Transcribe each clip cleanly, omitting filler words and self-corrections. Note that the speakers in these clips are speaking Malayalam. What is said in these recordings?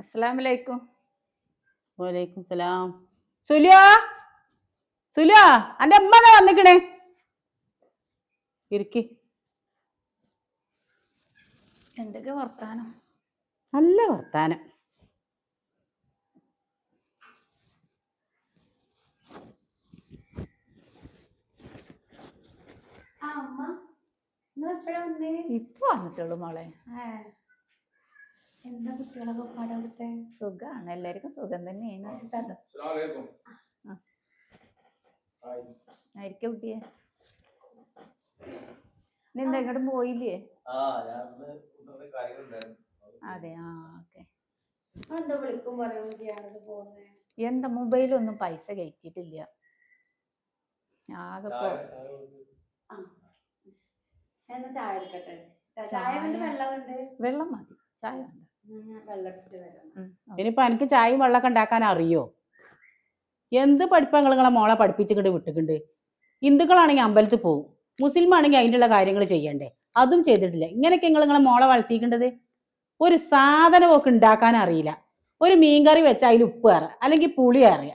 അസ്സലാമലൈക്കും. വലൈക്കും സലാം. സുലിയ സുലിയ അന്റെ അമ്മ വന്നിക്കണേ. ഇരിക്കി. എന്തൊക്കെ വർത്താനം? നല്ല വർത്താനം. ഇപ്പൊ വന്നിട്ടുള്ളൂ മോളെ. എന്താ കുട്ടികളൊക്കെ പാടവിടുത്തെ? സുഖാണ്, എല്ലാവർക്കും സുഖം തന്നെയാണ്. ആയിരിക്കും കുട്ടിയെ. നീ എന്താ എങ്ങോട്ടും പോയില്ലേ? അതെ, ഓക്കെ. എന്താ വിളിക്കും പറയുന്നത് ചെയ്യാനത് പോകുന്നേ? എന്താ മൊബൈലൊന്നും പൈസ കയറ്റിട്ടില്ല. ആകെ എന്നാ ചായ എടുക്കട്ടെ. ചായ വെള്ളമുണ്ട്. വെള്ളം മതി, ചായ വേണ്ട. ഇനിയിപ്പൊ എനിക്ക് ചായയും വെള്ളമൊക്കെ ഉണ്ടാക്കാൻ അറിയോ? എന്ത് പഠിപ്പാ നിങ്ങളെ മോളെ പഠിപ്പിച്ചിട്ട് വിട്ടിട്ടുണ്ട്. ഹിന്ദുക്കളാണെങ്കിൽ അമ്പലത്തിൽ പോകും, മുസ്ലിം ആണെങ്കിൽ അതിനുള്ള കാര്യങ്ങൾ ചെയ്യണ്ടേ, അതും ചെയ്തിട്ടില്ല. ഇങ്ങനെയൊക്കെ നിങ്ങളെ മോളെ വളർത്തിക്കേണ്ടത്. ഒരു സാധനമൊക്കെ ഉണ്ടാക്കാൻ അറിയില്ല. ഒരു മീൻകറി വെച്ചാൽ അതിൽ ഉപ്പ് കയറുക, അല്ലെങ്കിൽ പുളി കയറുക.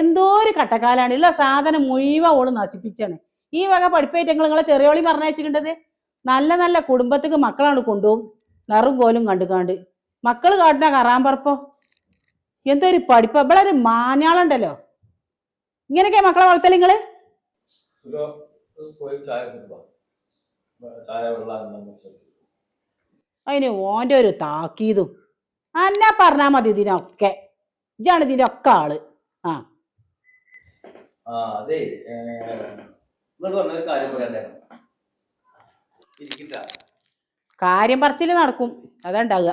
എന്തോ ഒരു കട്ടക്കാലാണ്. ഉള്ള സാധനം മുഴുവൻ ഓള് നശിപ്പിച്ചാണ്. ഈ വക പഠിപ്പായിട്ട് നിങ്ങളെ ചെറിയോളി പറഞ്ഞയച്ചിട്ടുണ്ടത്. നല്ല നല്ല കുടുംബത്തേക്ക് മക്കളാണ് കൊണ്ടുപോകും, നിറും കോലും കണ്ടുകാണ്ട്. മക്കള് കാട്ടിന കറാൻ പറപ്പോ. എന്തൊരു പഠിപ്പ്. ഇവിടെ ഒരു മാഞ്ഞാളുണ്ടല്ലോ. ഇങ്ങനെയൊക്കെ മക്കളെ വളർത്തല് നിങ്ങള്? അതിന് ഓന്റെ ഒരു താക്കീതും. അന്നാ പറഞ്ഞാ മതി ഇതിനൊക്കെ. ഇജാണ് ഇതിന്റെ ഒക്കെ ആള്. കാര്യം പറച്ചില് നടക്കും, അതാ ഉണ്ടാവുക.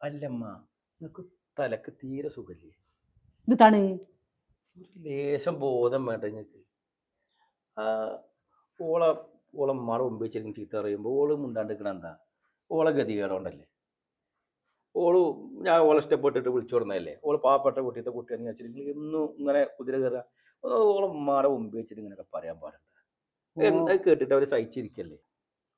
അല്ലമ്മ, നിനക്ക് തലക്ക് തീരെ സുഖല്ലേ? ഇതാണ് ലേശം ബോധം വേണ്ട നിങ്ങക്ക്. ഓളമ്മാടെ മുമ്പ് വെച്ചിരുന്ന് ചീത്ത അറിയുമ്പോൾ ഓള് മുണ്ടാണ്ടിരിക്കണ എന്താ? ഓളെ ഗതികേടോണ്ടല്ലേ. ഞാൻ ഓളെ ഇഷ്ടപ്പെട്ടിട്ട് വിളിച്ചു കൊടുന്നതല്ലേ. ഓള് പാവപ്പെട്ട കുട്ടിയത്തെ കുട്ടിയാന്ന് വെച്ചിട്ട് എന്നും ഇങ്ങനെ കുതിര കയറുക. ഓളമ്മാടെ മുമ്പ് വെച്ചിട്ട് ഇങ്ങനെയൊക്കെ പറയാൻ പാടില്ല. എന്താ കേട്ടിട്ട് അവര് സഹിച്ചിരിക്കല്ലേ?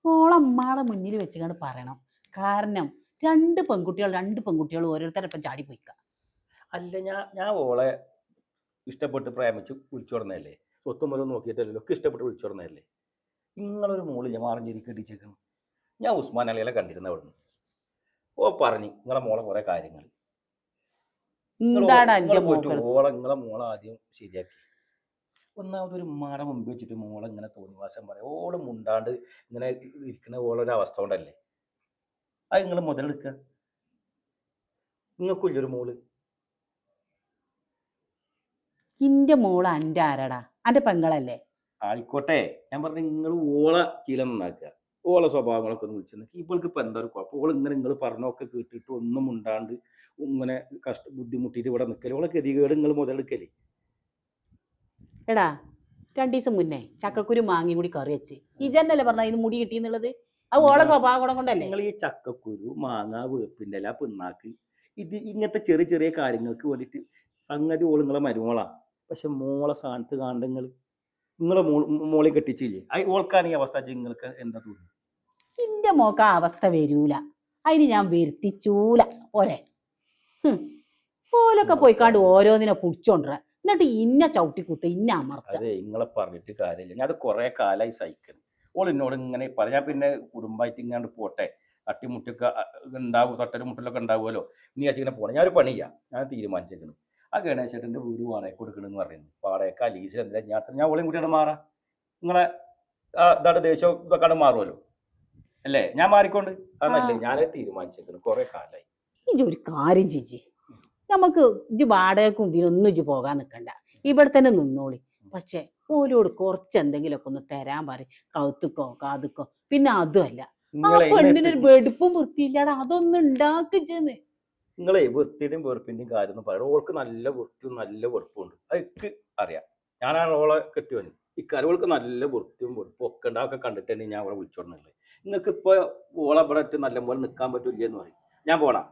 ഓളമ്മാടെ മുന്നിൽ വെച്ചുകൊണ്ട് പറയണം. കാരണം രണ്ട് പെൺകുട്ടികൾ ഓരോരുത്തരപ്പം ചാടി പോയിക്ക. അല്ല, ഞാൻ ഓളെ ഇഷ്ടപ്പെട്ട് പ്രേമിച്ച് വിളിച്ചു കൊടുന്നതല്ലേ. സ്വത്തും മൂലം നോക്കിയിട്ടല്ലോ, ഒക്കെ ഇഷ്ടപ്പെട്ട് വിളിച്ചു കൊടുന്നതല്ലേ. നിങ്ങളൊരു മോളില്ല മാറഞ്ചേരി കെട്ടിച്ചേക്കണം. ഞാൻ ഉസ്മാൻ അലിയെ കണ്ടിരുന്ന അവിടുന്ന്. പറഞ്ഞു നിങ്ങളെ മോളെ കുറെ കാര്യങ്ങൾ. നിങ്ങളെ മോളെ ആദ്യം ശരിയാക്കി. ഒന്നാമതൊരു ഉമ്മാടെ മുമ്പ് വെച്ചിട്ട് മോളെ ഇങ്ങനെ തോന്നിവാസം പറയാം. ഓള് മുണ്ടാണ്ട് ഇങ്ങനെ ഇരിക്കുന്ന ഓളൊരു അവസ്ഥ കൊണ്ടല്ലേ. അത് നിങ്ങൾ മുതലെടുക്കുക. നിങ്ങൾക്കില്ലൊരു മോള്. ഇന്റെ മോള് അന്റെ ആരടാ? അന്റെ പെങ്ങളല്ലേ? ആയിക്കോട്ടെ, ഞാൻ പറഞ്ഞു നിങ്ങൾ ഓളെ ശീലം നന്നാക്കുക. ഓളെ സ്വഭാവങ്ങളൊക്കെ ഒന്ന് വിളിച്ചു. ഇവൾക്ക് ഇപ്പൊ എന്താ ഒരു കുഴപ്പം? ഓൾ ഇങ്ങനെ നിങ്ങൾ പറഞ്ഞൊക്കെ കേട്ടിട്ട് ഒന്നും മുണ്ടാണ്ട് ഇങ്ങനെ ബുദ്ധിമുട്ടിയിട്ട് ഇവിടെ നിൽക്കല്. ഓളെ ഗതികേട് നിങ്ങൾ മുതലെടുക്കല്. എടാ, 2 ദിവസം മുന്നേ ചക്കക്കുരു മാങ്ങി കൂടി കറി വെച്ച് ഈ ജന്നല്ലേ പറഞ്ഞ ഇത് മുടി കിട്ടിയെന്നുള്ളത്. അത് ഓളെ സ്വഭാവം ഗുണം കൊണ്ടല്ലേ. നിങ്ങൾ ഈ ചക്കക്കുരു, മാങ്ങ, വേപ്പിൻ്റെ ഇല, പിണ്ണാക്ക്, ഇങ്ങനത്തെ ചെറിയ ചെറിയ കാര്യങ്ങൾക്ക് വേണ്ടിയിട്ട് സംഗതി ഓൾ നിങ്ങളെ മരുമോളാ. പക്ഷെ മോളെ സ്ഥാനത്ത് കാണണ്ട നിങ്ങളെ മോളെ കെട്ടിച്ചില്ലേ? ഓൾക്കാണ് ഈ അവസ്ഥ. നിങ്ങൾക്ക് എന്താ തോന്നുന്നു? എന്റെ മോക്ക് ആ അവസ്ഥ വരൂല. അതിന് ഞാൻ വരുത്തിച്ചൂല. പോരെ പോലൊക്കെ പോയിക്കാണ്ട് ഓരോന്നിനെ പിടിച്ചോണ്ടര, എന്നിട്ട് ഇന്ന ചവിട്ടിക്കുത്ത് ഇന്ന അമർത്ത. അതെ, നിങ്ങളെ പറഞ്ഞിട്ട് കാര്യമില്ല. ഞാൻ അത് കുറെ കാലമായി സഹിക്കണം. ഓൾ എന്നോട് ഇങ്ങനെ പറയാം. പിന്നെ കുടുംബമായിട്ട് ഇങ്ങാണ്ട് പോട്ടെ, തട്ടിമുട്ടൊക്കെ ഉണ്ടാവും, തൊട്ടലും മുട്ടലൊക്കെ ഉണ്ടാവുമല്ലോ. നീ അച്ഛനെ പോകണം. ഞാനൊരു പണിയാ, ഞാൻ തീരുമാനിച്ചേക്കണം. ആ ഗണേശേട്ടൻ്റെ വീട് വാടക കൊടുക്കണമെന്ന് പറയുന്നു. വാടക ലീസ് എന്താ? ഞാൻ ഓളെയും കൂട്ടിയാണ് മാറാം. നിങ്ങളെ ഇതാണ്ട് ദേശം ഇതൊക്കെ മാറുമല്ലോ അല്ലേ? ഞാൻ മാറിക്കൊണ്ട് അതല്ലേ ഞാനത് തീരുമാനിച്ചേക്കണം. കുറെ കാലമായി. ഇജ്ജ് ഒരു കാര്യം ചേച്ചി, നമുക്ക് ഇജ്ജ് വാടകക്കും ഇതിനൊന്നും ഇജ്ജ് പോകാൻ നിൽക്കണ്ട, ഇവിടെ തന്നെ നിന്നോളി. പക്ഷെ ഓരോട് കുറച്ച് എന്തെങ്കിലുമൊക്കെ ഒന്ന് തരാൻ പറയും. കൗത്തുക്കോ കാതുക്കോ. പിന്നെ അതുമല്ല, ആ പെണ്ണിനൊരു വെടുപ്പും വൃത്തിയില്ലാതെ അതൊന്നും ഉണ്ടാക്കിച്ചെന്ന്. നിങ്ങളെ വൃത്തിയുടെയും വെറുപ്പിന്റെയും കാര്യം ഒന്നും പറയാം. ഓൾക്ക് നല്ല വൃത്തിയും നല്ല വെറുപ്പും ഉണ്ട്. അത് എനിക്ക് അറിയാം. ഞാനാണ് ഓളെ കെട്ടിയോന്. ഇക്കാര്യം ഓൾക്ക് നല്ല വൃത്തിയും വെറുപ്പും ഒക്കെ ഉണ്ട്. അതൊക്കെ കണ്ടിട്ട് തന്നെ ഞാൻ അവിടെ വിളിച്ചോടുന്നുള്ളത്. നിങ്ങൾക്ക് ഇപ്പോൾ ഓളെ ഇവിടെ ഇട്ട് നല്ലപോലെ നിൽക്കാൻ പറ്റില്ല എന്ന് പറയും. ഞാൻ പോവാം.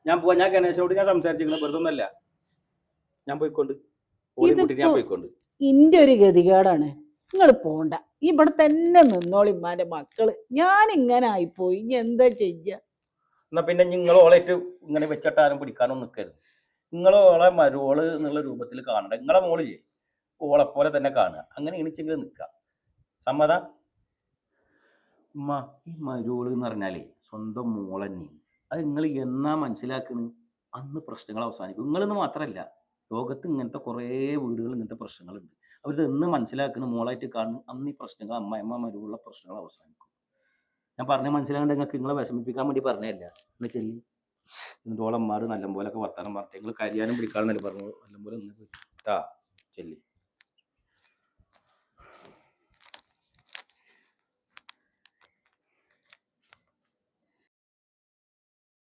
ഞാൻ ഗണേശനോട് ഞാൻ സംസാരിച്ചിരിക്കുന്നത് വെറുതെ ഒന്നല്ല. ഞാൻ പോയിക്കൊണ്ട് ഓളി കൂട്ടിട്ട് ഞാൻ പോയിക്കൊണ്ട്. ഇന്റെ ഒരു ഗതികേടാണ്. നിങ്ങൾ പോണ്ട, ഇവിടെ തന്നെ നിന്നോളി ഇമ്മാന്റെ മക്കള്. ഞാൻ ഇങ്ങനെ ആയിപ്പോയി, ഇനി എന്താ ചെയ്യ? എന്നാ പിന്നെ നിങ്ങൾ ഓളായിട്ട് ഇങ്ങനെ വെച്ചിട്ടാരും പിടിക്കാനൊന്നും നിൽക്കരുത്. നിങ്ങൾ ഓളെ മരുവോള് എന്നുള്ള രൂപത്തിൽ കാണണ്ട. നിങ്ങളെ മോള് ഓളെ പോലെ തന്നെ കാണുക. അങ്ങനെ എണിച്ചെങ്കിലും നിൽക്കുക. സമ്മതം? ഉമ്മ, ഈ മരുവോള് എന്ന് പറഞ്ഞാലേ സ്വന്തം മോൾ തന്നെയാണ്. അത് നിങ്ങൾ എന്നാ മനസ്സിലാക്കുന്നത് അന്ന് പ്രശ്നങ്ങൾ അവസാനിക്കും. നിങ്ങളെന്ന് മാത്രമല്ല, ലോകത്ത് ഇങ്ങനത്തെ കുറേ വീടുകൾ ഇങ്ങനത്തെ പ്രശ്നങ്ങളുണ്ട്. അവരിത് എന്ന് മനസ്സിലാക്കുന്ന മോളായിട്ട് കാണുന്നു അന്ന് ഈ പ്രശ്നങ്ങൾ അമ്മ മരുവുള്ള പ്രശ്നങ്ങൾ അവസാനിക്കും. ഞാൻ പറഞ്ഞ മനസ്സിലാകേണ്ട നിങ്ങൾക്ക് നിങ്ങളെ വിഷമിപ്പിക്കാൻ വേണ്ടി പറഞ്ഞതല്ല. എന്ന് ചെല്ലി എന്നിട്ട് ഓളന്മാർ നല്ലപോലൊക്കെ വർത്താനം പറഞ്ഞിട്ട് നിങ്ങൾ കരിയാനും പിടിക്കാണെന്നല്ലേ പറഞ്ഞു. നല്ലപോലെ ഒന്ന് കേട്ടാ ചെല്ലി.